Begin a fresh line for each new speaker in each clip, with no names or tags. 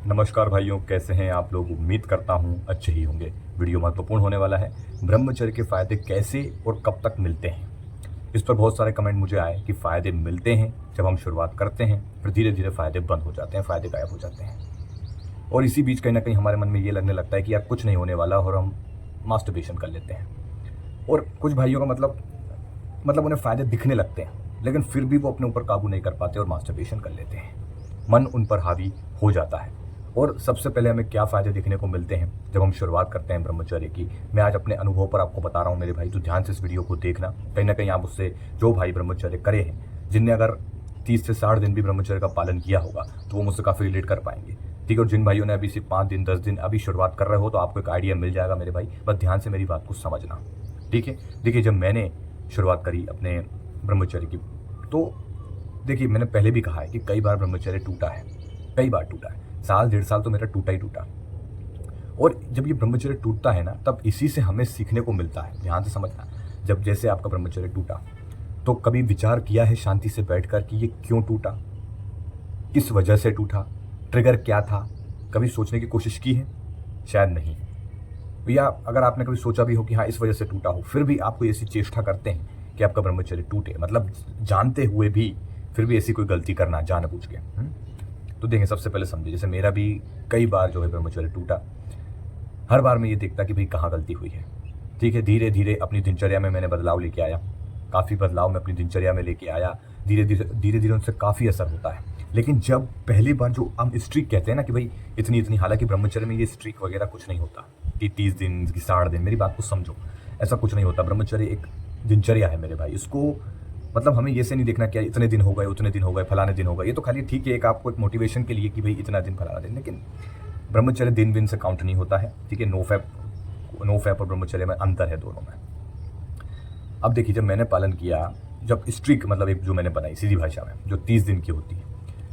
नमस्कार भाइयों, कैसे हैं आप लोग। उम्मीद करता हूं अच्छे ही होंगे। वीडियो महत्वपूर्ण होने वाला है। ब्रह्मचर्य के फ़ायदे कैसे और कब तक मिलते हैं, इस पर बहुत सारे कमेंट मुझे आए कि फ़ायदे मिलते हैं जब हम शुरुआत करते हैं, फिर धीरे धीरे फ़ायदे बंद हो जाते हैं, फ़ायदे गायब हो जाते हैं। और इसी बीच कहीं ना कहीं हमारे मन में ये लगने लगता है कि यार कुछ नहीं होने वाला, और हम मास्टरबेशन कर लेते हैं। और कुछ भाइयों का मतलब उन्हें फ़ायदे दिखने लगते हैं, लेकिन फिर भी वो अपने ऊपर काबू नहीं कर पाते और मास्टरबेशन कर लेते हैं। मन उन पर हावी हो जाता है। और सबसे पहले हमें क्या फ़ायदे दिखने को मिलते हैं जब हम शुरुआत करते हैं ब्रह्मचर्य की, मैं आज अपने अनुभव पर आपको बता रहा हूँ मेरे भाई। तो ध्यान से इस वीडियो को देखना। कहीं ना कहीं आप उससे, जो भाई ब्रह्मचर्य करे हैं, जिनने अगर 30 से 60 दिन भी ब्रह्मचर्य का पालन किया होगा, तो वो मुझसे काफ़ी रिलेट कर पाएंगे। ठीक है। और जिन भाइयों ने अभी सिर्फ 5 दिन 10 दिन अभी शुरुआत कर रहे हो, तो आपको एक आइडिया मिल जाएगा मेरे भाई। बस ध्यान से मेरी बात को समझना। ठीक है। देखिए, जब मैंने शुरुआत करी अपने ब्रह्मचर्य की, तो देखिए, मैंने पहले भी कहा है कि कई बार ब्रह्मचर्य टूटा है, कई बार टूटा है। साल 1.5 साल तो मेरा टूटा ही टूटा। और जब ये ब्रह्मचर्य टूटता है ना, तब इसी से हमें सीखने को मिलता है। ध्यान से समझना। जब जैसे आपका ब्रह्मचर्य टूटा, तो कभी विचार किया है शांति से बैठकर कि ये क्यों टूटा, किस वजह से टूटा, ट्रिगर क्या था? कभी सोचने की कोशिश की है? शायद नहीं। या अगर आपने कभी सोचा भी हो कि हाँ इस वजह से टूटा हो, फिर भी आप कोई ऐसी चेष्टा करते हैं कि आपका ब्रह्मचर्य टूटे, मतलब जानते हुए भी फिर भी ऐसी कोई गलती करना जानबूझ के। तो देखें, सबसे पहले समझिए, जैसे मेरा भी कई बार जो है ब्रह्मचर्य टूटा। हर बार मैं ये देखता कि भाई कहाँ गलती हुई है। ठीक है। धीरे धीरे अपनी दिनचर्या में मैंने बदलाव लेके आया, काफ़ी बदलाव मैं अपनी दिनचर्या में लेके आया। धीरे धीरे उनसे काफ़ी असर होता है। लेकिन जब पहली बार जो हम स्ट्रीक कहते हैं ना कि भाई इतनी इतनी, हालांकि ब्रह्मचर्य में ये स्ट्रीक वगैरह कुछ नहीं होता कि 30 दिन की 60 दिन, मेरी बात को समझो, ऐसा कुछ नहीं होता। ब्रह्मचर्य एक दिनचर्या है मेरे भाई। इसको मतलब हमें ये से नहीं देखना कि इतने दिन हो गए, उतने दिन हो गए, फलाने दिन हो गए। ये तो खाली ठीक है, एक आपको एक मोटिवेशन के लिए कि भाई इतना दिन फलाना दिन, लेकिन ब्रह्मचर्य दिन दिन से काउंट नहीं होता है। ठीक है। नो फैप और ब्रह्मचर्य में अंतर है दोनों में। अब देखिए, जब मैंने पालन किया, जब स्ट्रिक मतलब एक जो मैंने बनाई सीधी भाषा में, जो 30 दिन की होती है,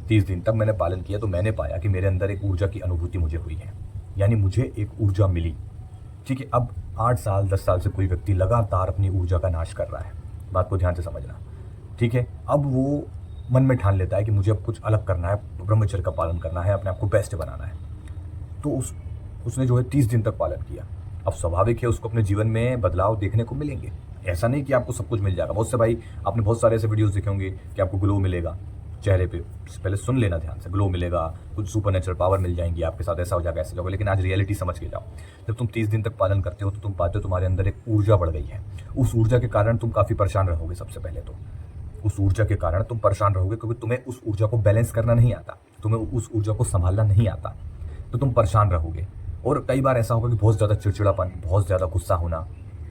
30 दिन तक मैंने पालन किया, तो मैंने पाया कि मेरे अंदर एक ऊर्जा की अनुभूति मुझे हुई है, यानी मुझे एक ऊर्जा मिली। ठीक है। अब 8 साल 10 साल से कोई व्यक्ति लगातार अपनी ऊर्जा का नाश कर रहा है, बात को ध्यान से समझना। ठीक है। अब वो मन में ठान लेता है कि मुझे अब कुछ अलग करना है, ब्रह्मचर्य का पालन करना है, अपने आप को बेस्ट बनाना है। तो उसने जो है 30 दिन तक पालन किया। अब स्वाभाविक है उसको अपने जीवन में बदलाव देखने को मिलेंगे। ऐसा नहीं कि आपको सब कुछ मिल जाएगा। बहुत से भाई, आपने बहुत सारे ऐसे वीडियोस देखे होंगे कि आपको ग्लो मिलेगा चेहरे पे। पहले सुन लेना ध्यान से, ग्लो मिलेगा, कुछ सुपर नेचुरल पावर मिल जाएंगी आपके साथ, ऐसा हो जाएगा, ऐसा होगा। लेकिन आज रियलिटी समझ के जाओ। जब तुम 30 दिन तक पालन करते हो, तो तुम पाते हो तुम्हारे अंदर एक ऊर्जा बढ़ गई है। उस ऊर्जा के कारण तुम काफ़ी परेशान रहोगे। सबसे पहले तो उस ऊर्जा के कारण तुम परेशान रहोगे, क्योंकि तुम्हें उस ऊर्जा को बैलेंस करना नहीं आता, तुम्हें उस ऊर्जा को संभालना नहीं आता, तो तुम परेशान रहोगे। और कई बार ऐसा होगा कि बहुत ज़्यादा चिड़चिड़ापन, बहुत ज़्यादा गुस्सा होना।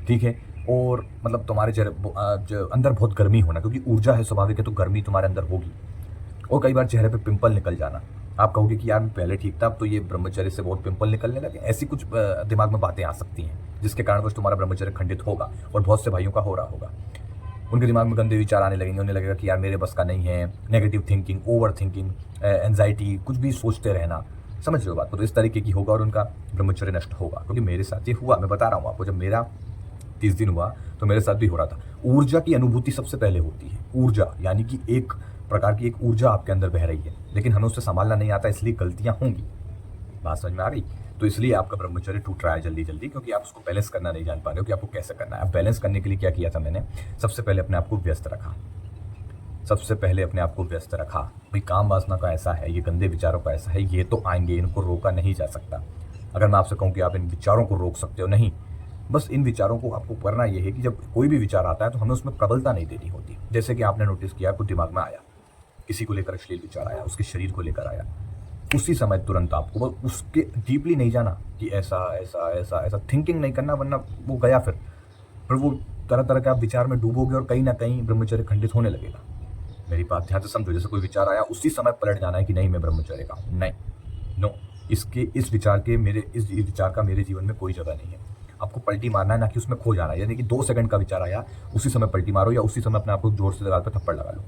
ठीक है। और मतलब तुम्हारे जो अंदर बहुत गर्मी होना, क्योंकि ऊर्जा है, स्वाभाविक है, तो गर्मी तुम्हारे अंदर होगी। और कई बार चेहरे पे पिंपल निकल जाना। आप कहोगे कि यार मैं पहले ठीक था, अब तो ये ब्रह्मचर्य से बहुत पिंपल निकलने लगे। ऐसी कुछ दिमाग में बातें आ सकती हैं, जिसके कारण तुम्हारा ब्रह्मचर्य खंडित होगा। और बहुत से भाइयों का हो रहा होगा। उनके दिमाग में गंदे विचार आने लगेंगे, उन्हें लगेगा कि यार मेरे बस का नहीं है। Negative thinking, over thinking, anxiety, कुछ भी सोचते रहना। समझ रहे हो बात को? तो इस तरीके की होगा और उनका ब्रह्मचर्य नष्ट होगा। क्योंकि मेरे साथ ये हुआ, मैं बता रहा हूँ आपको। जब मेरा 30 दिन हुआ, तो मेरे साथ भी हो रहा था। ऊर्जा की अनुभूति सबसे पहले होती है। ऊर्जा यानी कि एक प्रकार की एक ऊर्जा आपके अंदर बह रही है, लेकिन हमें उसे संभालना नहीं आता, इसलिए गलतियां होंगी। बात समझ में आ गई? तो इसलिए आपका ब्रह्मचर्य टूट रहा है जल्दी जल्दी, क्योंकि आप उसको बैलेंस करना नहीं जान पा रहे हो कि आपको कैसे करना है। अब बैलेंस करने के लिए क्या किया था मैंने? सबसे पहले अपने आप को व्यस्त रखा। सबसे पहले अपने आप को व्यस्त रखा। भाई काम वासना का ऐसा है, ये गंदे विचारों का ऐसा है, ये तो आएंगे, इनको रोका नहीं जा सकता। अगर मैं आपसे कहूँ कि आप इन विचारों को रोक सकते हो, नहीं। बस इन विचारों को आपको करना ये है कि जब कोई भी विचार आता है, तो हमें उसमें प्रबलता नहीं देनी होती। जैसे कि आपने नोटिस किया, कुछ दिमाग में आया, किसी को लेकर अश्लील विचार आया, उसके शरीर को लेकर आया, उसी समय तुरंत आपको बस उसके डीपली नहीं जाना कि ऐसा ऐसा ऐसा ऐसा थिंकिंग नहीं करना, वरना वो गया। फिर वो तरह तरह के आप विचार में डूबोगे और कहीं ना कहीं ब्रह्मचर्य खंडित होने लगेगा। मेरी बात ध्यान से समझो। जैसे कोई विचार आया, उसी समय पलट जाना है कि नहीं, मैं ब्रह्मचर्य का हूँ, नहीं, नो, इस विचार का मेरे जीवन में कोई जगह नहीं है। आपको पलटी मारना है, ना कि उसमें खो जाना है। यानी कि 2 सेकंड का विचार आया, उसी समय पलटी मारो, या उसी समय अपने आप को जोर से दीवार पर थप्पड़ लगा लो।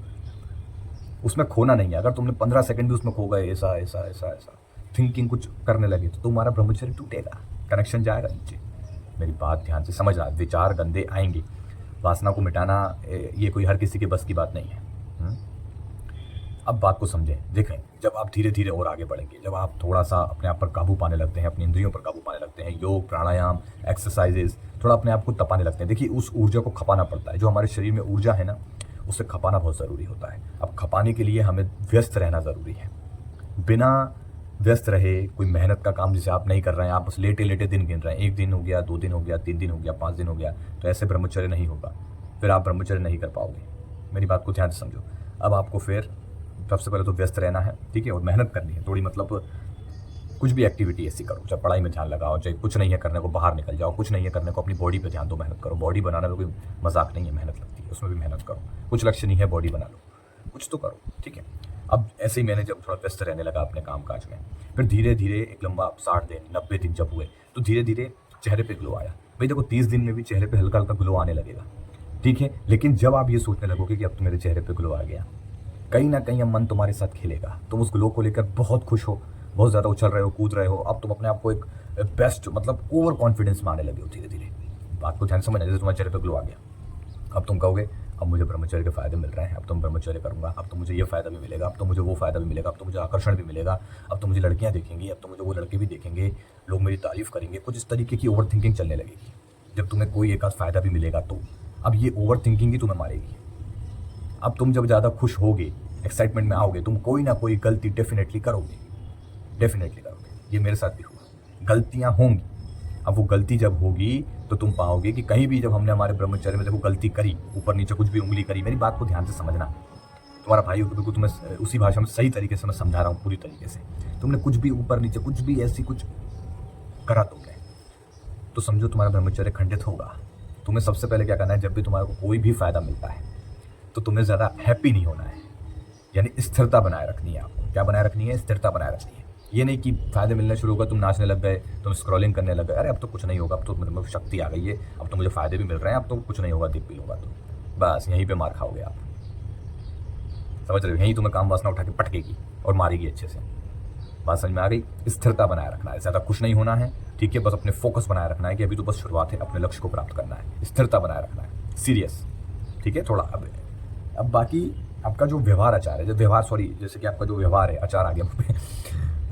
उसमें खोना नहीं है। अगर तुमने 15 सेकंड भी उसमें खो गए, ऐसा ऐसा ऐसा ऐसा थिंकिंग कुछ करने लगे, तो तुम्हारा ब्रह्मचर्य टूटेगा, कनेक्शन जाएगा नीचे। मेरी बात ध्यान से समझना। विचार गंदे आएंगे, वासना को मिटाना ये कोई हर किसी के बस की बात नहीं है। अब बात को समझें। देखें, जब आप धीरे धीरे और आगे बढ़ेंगे, जब आप थोड़ा सा अपने आप पर काबू पाने लगते हैं, अपनी इंद्रियों पर काबू पाने लगते हैं, योग, प्राणायाम, एक्सरसाइजेस, थोड़ा अपने आप को तपाने लगते हैं। देखिए, उस ऊर्जा को खपाना पड़ता है। जो हमारे शरीर में ऊर्जा है ना, उसे खपाना बहुत ज़रूरी होता है। अब खपाने के लिए हमें व्यस्त रहना ज़रूरी है। बिना व्यस्त रहे कोई मेहनत का काम जैसे आप नहीं कर रहे हैं, आप बस लेटे लेटे दिन गिन रहे हैं, 1 दिन हो गया, 2 दिन हो गया, 3 दिन हो गया, 5 दिन हो गया, तो ऐसे ब्रह्मचर्य नहीं होगा। फिर आप ब्रह्मचर्य नहीं कर पाओगे। मेरी बात को ध्यान से समझो। अब आपको फिर सबसे पहले तो व्यस्त रहना है, ठीक है, और मेहनत करनी है थोड़ी। मतलब कुछ भी एक्टिविटी ऐसी करो, चाहे पढ़ाई में ध्यान लगाओ, चाहे कुछ नहीं है करने को बाहर निकल जाओ, कुछ नहीं है करने को अपनी बॉडी पे ध्यान दो, मेहनत करो। बॉडी बनाने में कोई मजाक नहीं है, मेहनत लगती है, उसमें भी मेहनत करो। कुछ लक्ष्य नहीं है, बॉडी बना लो, कुछ तो करो, ठीक है। अब ऐसे ही मैंने जब थोड़ा व्यस्त रहने लगा अपने काम काज में, फिर धीरे धीरे एक लंबा 60 दिन 90 दिन जब हुए, तो धीरे धीरे चेहरे पे ग्लो आया। भाई देखो, 30 दिन में भी चेहरे पे हल्का हल्का ग्लो आने लगेगा, ठीक है। लेकिन जब आप ये सोचने लगोगे कि अब तो मेरे चेहरे पे ग्लो आ गया, कहीं ना कहीं अब मन तुम्हारे साथ खेलेगा। तुम उस ग्लो को लेकर बहुत खुश हो, बहुत ज़्यादा उछल रहे हो, कूद रहे हो। अब तुम अपने आप को एक बेस्ट, मतलब ओवर कॉन्फिडेंस में आने लगे हो धीरे धीरे। बात को ध्यान समझना। जैसे तुम्हारे चेहरे पे ग्लो आ गया, अब तुम कहोगे अब मुझे ब्रह्मचर्य के फायदे मिल रहे हैं, अब तो मैं ब्रह्मचर्य करूंगा, अब तो मुझे ये फायदा भी मिलेगा, अब तो मुझे वो फायदा भी मिलेगा, अब तो मुझे आकर्षण भी मिलेगा, अब तो मुझे लड़कियां देखेंगी, अब तो मुझे वो लड़के भी देखेंगे, लोग मेरी तारीफ करेंगे। कुछ इस तरीके की ओवर थिंकिंग चलने लगेगी। जब तुम्हें कोई एक आध फायदा भी मिलेगा तो अब ये ओवर थिंकिंग ही तुम्हें मारेगी। अब तुम जब ज़्यादा खुश होगे, एक्साइटमेंट में आओगे, तुम कोई ना कोई गलती डेफिनेटली करोगे, डेफिनेटली करोगे। ये मेरे साथ भी हुआ, गलतियां होंगी। अब वो गलती जब होगी तो तुम पाओगे कि कहीं भी जब हमने हमारे ब्रह्मचर्य में देखो गलती करी, ऊपर नीचे कुछ भी उंगली करी, मेरी बात को ध्यान से समझना। तुम्हारा भाई बिल्कुल तुम्हें उसी भाषा में सही तरीके से मैं समझा रहा हूँ, पूरी तरीके से। तुमने कुछ भी ऊपर नीचे कुछ भी ऐसी कुछ करा तुमने, तो समझो तुम्हारा ब्रह्मचर्य खंडित होगा। तुम्हें सबसे पहले क्या करना है, जब भी तुम्हारे को कोई भी फायदा मिलता है तो तुम्हें ज़्यादा हैप्पी नहीं होना है, यानी स्थिरता बनाए रखनी है। आपको क्या बनाए रखनी है? स्थिरता बनाए रखनी है। ये नहीं कि फायदे मिलने शुरू होगा, तुम नाचने लग गए, तुम स्क्रॉलिंग करने लग गए, अरे अब तो कुछ नहीं होगा, अब तो मेरे में शक्ति आ गई है, अब तो मुझे फायदे भी मिल रहे हैं, अब तो कुछ नहीं होगा, देख भी लूँगा। तो बस यहीं पे मार खाओगे आप, समझ रहे हो? यहीं तुम्हें काम वासना उठा के पटकेगी और मारेगी अच्छे से। बात समझ में आ गई? स्थिरता बनाए रखना है, ज़्यादा खुश नहीं होना है, ठीक है। बस अपने फोकस बनाए रखना है कि अभी तो बस शुरुआत है, अपने लक्ष्य को प्राप्त करना है। स्थिरता बनाए रखना है, सीरियस, ठीक है। थोड़ा अब बाकी आपका जो व्यवहार आचार है, जो व्यवहार सॉरी जैसे कि आपका जो व्यवहार है, आचार आ गया मुझ पे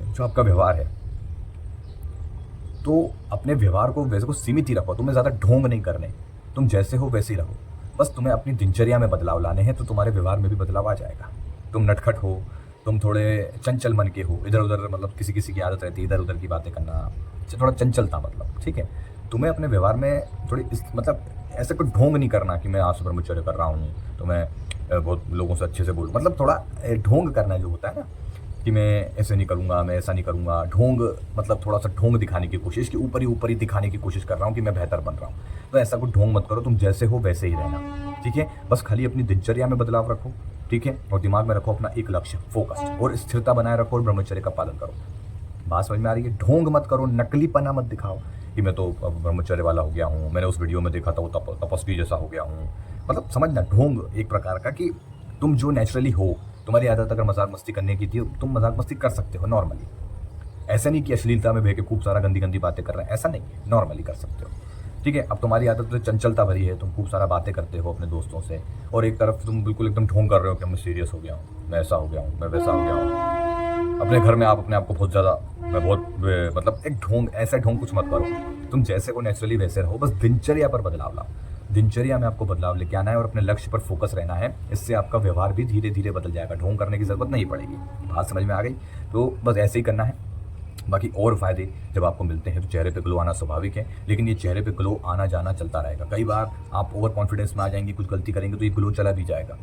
जो आपका व्यवहार है, तो अपने व्यवहार को वैसे को सीमित ही रखो। तुम्हें ज़्यादा ढोंग नहीं करने, तुम जैसे हो वैसे ही रहो। बस तुम्हें अपनी दिनचर्या में बदलाव लाने हैं, तो तुम्हारे व्यवहार में भी बदलाव आ जाएगा। तुम नटखट हो, तुम थोड़े चंचल मन के हो, इधर उधर, मतलब किसी किसी की आदत रहती है इधर उधर की बातें करना, थोड़ा चंचलता, मतलब ठीक है। तुम्हें अपने व्यवहार में थोड़ी मतलब ऐसे कोई ढोंग नहीं करना कि मैं आज से ब्रह्मचर्य कर रहा हूँ तो मैं बहुत लोगों से अच्छे से बोलूँ, मतलब थोड़ा ढोंग करना जो होता है ना, कि मैं ऐसे नहीं करूँगा, मैं ऐसा नहीं करूँगा। ढोंग मतलब थोड़ा सा ढोंग दिखाने की कोशिश, कि ऊपर ही दिखाने की कोशिश कर रहा हूँ कि मैं बेहतर बन रहा हूँ। तो ऐसा कोई ढोंग मत करो, तुम जैसे हो वैसे ही रहना, ठीक है। बस खाली अपनी दिनचर्या में बदलाव रखो, ठीक है, और दिमाग में रखो अपना एक लक्ष्य, फोकस्ड, और स्थिरता बनाए रखो और ब्रह्मचर्य का पालन करो। बात समझ में आ रही है? ढोंग मत करो, नकलीपना मत दिखाओ कि मैं तो ब्रह्मचर्य वाला हो गया हूँ, मैंने उस वीडियो में देखा था वो तपस्वी जैसा हो गया हूँ। मतलब समझना, ढोंग एक प्रकार का कि तुम जो नेचुरली हो, तुम्हारी आदत अगर मजाक मस्ती करने की थी, तुम मजाक मस्ती कर सकते हो नॉर्मली। ऐसा नहीं कि अश्लीलता में बह के खूब सारा गंदी गंदी बातें कर रहे हैं, ऐसा नहीं, नॉर्मली कर सकते हो, ठीक है। अब तुम्हारी आदत तो चंचलता भरी है, तुम खूब सारा बातें करते हो अपने दोस्तों से, और एक तरफ तुम बिल्कुल एकदम ढोंग कर रहे हो कि मैं सीरियस हो गया हूँ, मैं ऐसा हो गया हूँ, मैं वैसा हो गया हूँ। अपने घर में आप अपने आप को बहुत ज़्यादा, मैं बहुत, मतलब एक ढोंग, ऐसा ढोंग कुछ मत करो। तुम जैसे हो नेचुरली वैसे रहो, बस दिनचर्या पर बदलाव लाओ। दिनचर्या में आपको बदलाव लेके आना है और अपने लक्ष्य पर फोकस रहना है। इससे आपका व्यवहार भी धीरे धीरे बदल जाएगा, ढोंग करने की ज़रूरत नहीं पड़ेगी। बात समझ में आ गई? तो बस ऐसे ही करना है। बाकी और फायदे जब आपको मिलते हैं तो चेहरे पे ग्लो आना स्वाभाविक है, लेकिन ये चेहरे पे ग्लो आना जाना चलता रहेगा। कई बार आप ओवर कॉन्फिडेंस में आ जाएंगे, कुछ गलती करेंगे तो ये ग्लो चला भी जाएगा।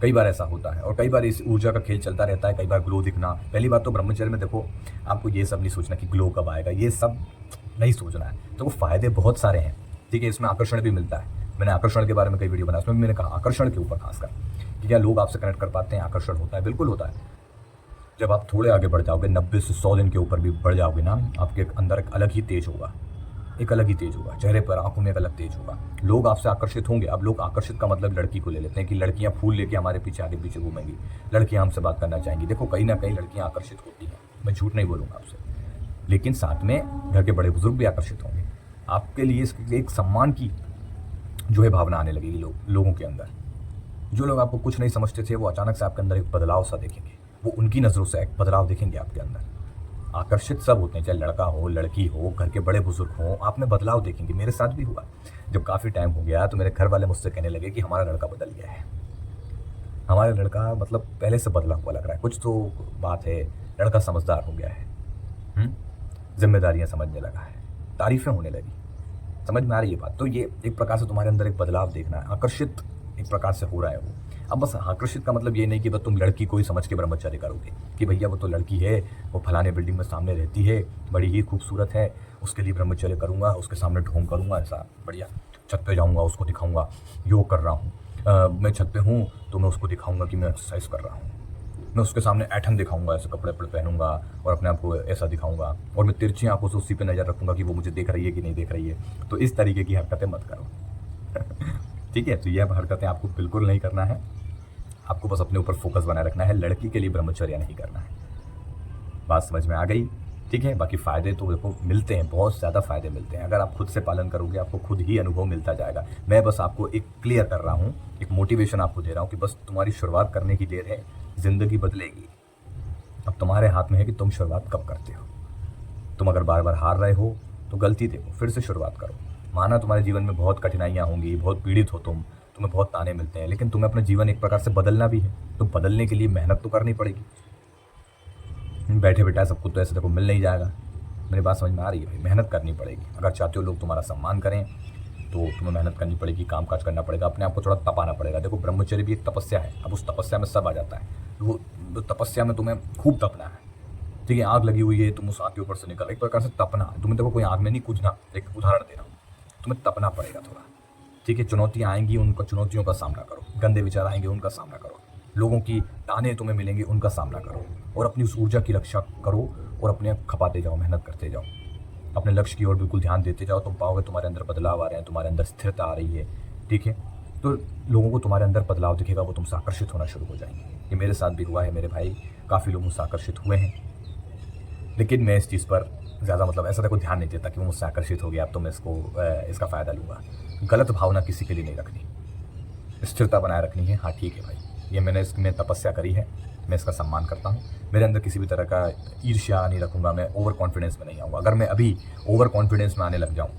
कई बार ऐसा होता है, और कई बार इस ऊर्जा का खेल चलता रहता है। कई बार ग्लो दिखना, पहली बात तो ब्रह्मचर्य में देखो, आपको ये सब नहीं सोचना कि ग्लो कब आएगा, ये सब नहीं सोचना है। तो वो फायदे बहुत सारे हैं, ठीक है। इसमें आकर्षण भी मिलता है। मैंने आकर्षण के बारे में कई वीडियो बनाया, उसमें भी मैंने कहा आकर्षण के ऊपर खासकर कि क्या लोग आपसे कनेक्ट कर पाते हैं, आकर्षण होता है, बिल्कुल होता है। जब आप थोड़े आगे बढ़ जाओगे, 90 से 100 दिन के ऊपर भी बढ़ जाओगे ना, आपके अंदर एक अलग ही तेज होगा, एक अलग ही तेज होगा, चेहरे पर, आंखों में एक अलग तेज होगा। लोग आपसे आकर्षित होंगे। अब लोग आकर्षित का मतलब लड़की को ले लेते हैं कि लड़कियां फूल लेके हमारे पीछे आगे पीछे घूमेंगी, लड़कियां हमसे बात करना चाहेंगी। देखो, कहीं ना कहीं लड़कियां आकर्षित होती हैं, मैं झूठ नहीं बोलूँगा आपसे, लेकिन साथ में घर के बड़े बुजुर्ग भी आकर्षित होंगे। आपके लिए एक सम्मान की जो है भावना आने लगेगी लोगों के अंदर। जो लोग आपको कुछ नहीं समझते थे वो अचानक से आपके अंदर एक बदलाव सा देखेंगे, वो उनकी नज़रों से एक बदलाव देखेंगे आपके अंदर। आकर्षित सब होते हैं, चाहे लड़का हो, लड़की हो, घर के बड़े बुजुर्ग हों, आप में बदलाव देखेंगे। मेरे साथ भी हुआ। जब काफ़ी टाइम हो गया तो मेरे घर वाले मुझसे कहने लगे कि हमारा लड़का बदल गया है, हमारा लड़का मतलब पहले से बदला हुआ लग रहा है, कुछ तो बात है, लड़का समझदार हो गया है, जिम्मेदारियाँ समझने लगा है, तारीफ़ें होने लगी। समझ में आ रही है बात? तो ये एक प्रकार से तुम्हारे अंदर एक बदलाव देखना है, आकर्षित एक प्रकार से हो रहा है वो। अब बस आकर्षित का मतलब ये नहीं कि बस तुम लड़की को ही समझ के ब्रह्मचर्य करोगे कि भैया वो तो लड़की है, वो फलाने बिल्डिंग में सामने रहती है, बड़ी ही खूबसूरत है, उसके लिए ब्रह्मचर्य करूँगा, उसके सामने ढोंग करूँगा, ऐसा बढ़िया छत पे जाऊँगा, उसको दिखाऊँगा योग कर रहा हूँ, मैं छत पे हूँ तो मैं उसको दिखाऊँगा कि मैं एक्सरसाइज कर रहा हूँ, मैं उसके सामने ऐठन दिखाऊंगा, ऐसे कपड़े वपड़े पहनूंगा और अपने आप को ऐसा दिखाऊंगा, और मैं तिरछी आंखों से उसी पे नज़र रखूंगा कि वो मुझे देख रही है कि नहीं देख रही है। तो इस तरीके की हरकतें मत करो। ठीक है, तो यह हरकतें आपको बिल्कुल नहीं करना है। आपको बस अपने ऊपर फोकस बनाए रखना है, लड़की के लिए ब्रह्मचर्य नहीं करना है। बात समझ में आ गई? ठीक है, बाकी फ़ायदे तो देखो मिलते हैं, बहुत ज़्यादा फ़ायदे मिलते हैं। अगर आप खुद से पालन करोगे आपको खुद ही अनुभव मिलता जाएगा। मैं बस आपको एक क्लियर कर रहा हूँ, एक मोटिवेशन आपको दे रहा हूँ कि बस तुम्हारी शुरुआत करने की देर है, ज़िंदगी बदलेगी। अब तुम्हारे हाथ में है कि तुम शुरुआत कब करते हो। तुम अगर बार बार हार रहे हो तो गलती देखो, फिर से शुरुआत करो। माना तुम्हारे जीवन में बहुत कठिनाइयाँ होंगी, बहुत पीड़ित हो तुम्हें बहुत ताने मिलते हैं, लेकिन तुम्हें अपना जीवन एक प्रकार से बदलना भी है, तो बदलने के लिए मेहनत तो करनी पड़ेगी। बैठे बैठा सब कुछ तो ऐसे देखो मिल नहीं जाएगा। मेरी बात समझ में आ रही है भाई? मेहनत करनी पड़ेगी। अगर चाहते हो लोग तुम्हारा सम्मान करें तो तुम्हें मेहनत करनी पड़ेगी, काम काज करना पड़ेगा, अपने आप को थोड़ा तपाना पड़ेगा। देखो ब्रह्मचर्य भी एक तपस्या है, अब उस तपस्या में सब आ जाता है। वो तपस्या में तुम्हें खूब तपना है। ठीक है, आग लगी हुई है, तुम उस आग के ऊपर से निकल, एक प्रकार से तपना है तुम्हें। देखो कोई आग में नहीं कूदना, एक उदाहरण दे रहा हूँ, तुम्हें तपना पड़ेगा थोड़ा। ठीक है, चुनौतियाँ आएंगी, उनका चुनौतियों का सामना करो, गंदे विचार आएंगे उनका सामना करो, लोगों की ताने तुम्हें मिलेंगे उनका सामना करो, और अपनी उस ऊर्जा की रक्षा करो और अपने खपाते जाओ, मेहनत करते जाओ, अपने लक्ष्य की ओर बिल्कुल ध्यान देते जाओ। तुम पाओगे तुम्हारे अंदर बदलाव आ रहे हैं, तुम्हारे अंदर स्थिरता आ रही है। ठीक है, तो लोगों को तुम्हारे अंदर बदलाव दिखेगा, वो तुमसे आकर्षित होना शुरू हो जाएंगे। ये मेरे साथ भी हुआ है मेरे भाई, काफ़ी लोग मुझसे आकर्षित हुए हैं, लेकिन मैं इस चीज़ पर ज़्यादा मतलब ऐसा देखो ध्यान नहीं देता कि वो मुझसे आकर्षित हो गया अब तो मैं इसका फ़ायदा लूँगा। गलत भावना किसी के लिए नहीं रखनी, स्थिरता बनाए रखनी है। हाँ ठीक है भाई, ये मैंने इसमें तपस्या करी है, मैं इसका सम्मान करता हूँ। मेरे अंदर किसी भी तरह का ईर्ष्या नहीं रखूँगा, मैं ओवर कॉन्फिडेंस में नहीं आऊँगा। अगर मैं अभी ओवर कॉन्फिडेंस में आने लग जाऊँ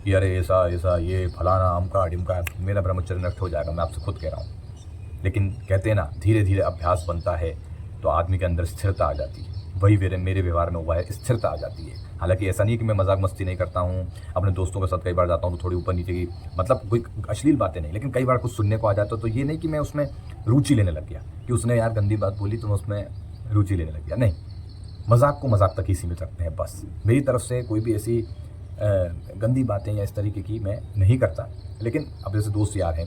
कि अरे ऐसा ऐसा ये फलाना अमका डिमका, मेरा ब्रह्मचर्य नष्ट हो जाएगा, मैं आपसे खुद कह रहा हूँ। लेकिन कहते हैं ना, धीरे धीरे अभ्यास बनता है तो आदमी के अंदर स्थिरता आ जाती है। वही मेरे व्यवहार में हुआ है, स्थिरता आ जाती है। हालांकि ऐसा नहीं है कि मैं मजाक मस्ती नहीं करता हूँ, अपने दोस्तों के साथ कई बार जाता हूँ तो थोड़ी ऊपर नीचे की मतलब कोई अश्लील बातें नहीं, लेकिन कई बार कुछ सुनने को आ जाता है तो ये नहीं कि मैं उसमें रुचि लेने लग गया कि उसने यार गंदी बात बोली तो मैं उसमें रुचि लेने लग गया। नहीं, मजाक को मजाक तक ही सीमित रखते हैं बस। मेरी तरफ से कोई भी ऐसी गंदी बातें या इस तरीके की मैं नहीं करता। लेकिन अब जैसे दोस्त यार हैं,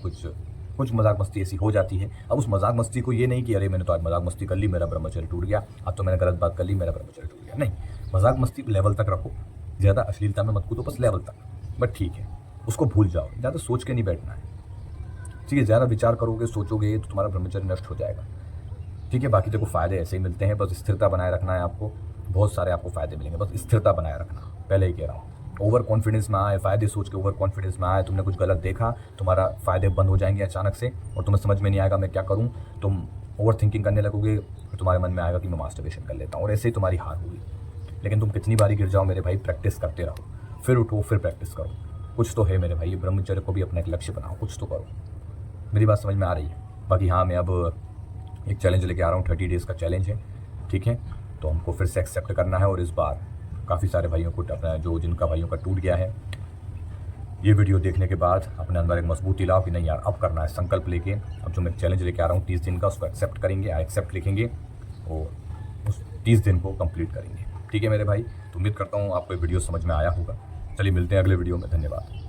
कुछ मजाक मस्ती ऐसी हो जाती है। अब उस मजाक मस्ती को ये नहीं कि अरे मैंने तो आज मजाक मस्ती कर ली, मेरा ब्रह्मचर्य टूट गया, अब तो मैंने गलत बात कर ली, मेरा ब्रह्मचर्य टूट गया। नहीं, मजाक मस्ती लेवल तक रखो, ज़्यादा अश्लीलता में मत कूदो, बस लेवल तक, बट ठीक है, उसको भूल जाओ। ज़्यादा सोच के नहीं बैठना है। ठीक है, ज़्यादा विचार करोगे सोचोगे तो तुम्हारा ब्रह्मचर्य नष्ट हो जाएगा। ठीक है, बाकी देखो फ़ायदे ऐसे ही मिलते हैं, बस स्थिरता बनाए रखना है आपको। बहुत सारे आपको फ़ायदे मिलेंगे, बस स्थिरता बनाए रखना। पहले ही कह रहा हूँ, ओवर कॉन्फिडेंस में आए, फ़ायदे सोच के ओवर कॉन्फिडेंस में आए, तुमने कुछ गलत देखा, तुम्हारा फ़ायदे बंद हो जाएंगे अचानक से और तुम्हें समझ में नहीं आएगा मैं क्या करूँ। तुम ओवर थिंकिंग करने लगोगे, फिर तुम्हारे मन में आएगा कि मैं मास्टरबेशन कर लेता हूँ, और ऐसे ही तुम्हारी हार होगी। लेकिन तुम कितनी बारी गिर जाओ मेरे भाई, प्रैक्टिस करते रहो, फिर उठो, फिर प्रैक्टिस करो। कुछ तो है मेरे भाई, ब्रह्मचर्य को भी अपना एक लक्ष्य बनाओ, कुछ तो करो। मेरी बात समझ में आ रही है? बाकी हाँ, मैं अब एक चैलेंज लेके आ रहा हूँ, 30 डेज़ का चैलेंज है। ठीक है, तो हमको फिर से एक्सेप्ट करना है, और इस बार काफ़ी सारे भाइयों को अपना जिनका भाइयों का टूट गया है, ये वीडियो देखने के बाद अपने अंदर एक मजबूती लाओ कि नहीं यार अब करना है, संकल्प लेके। अब जो मैं चैलेंज लेके आ रहा हूँ 30 दिन का, उसको एक्सेप्ट करेंगे, एक्सेप्ट लिखेंगे और उस 30 दिन को कंप्लीट करेंगे। ठीक है मेरे भाई, तो उम्मीद करता हूँ आपको ये वीडियो समझ में आया होगा। चलिए मिलते हैं अगले वीडियो में, धन्यवाद।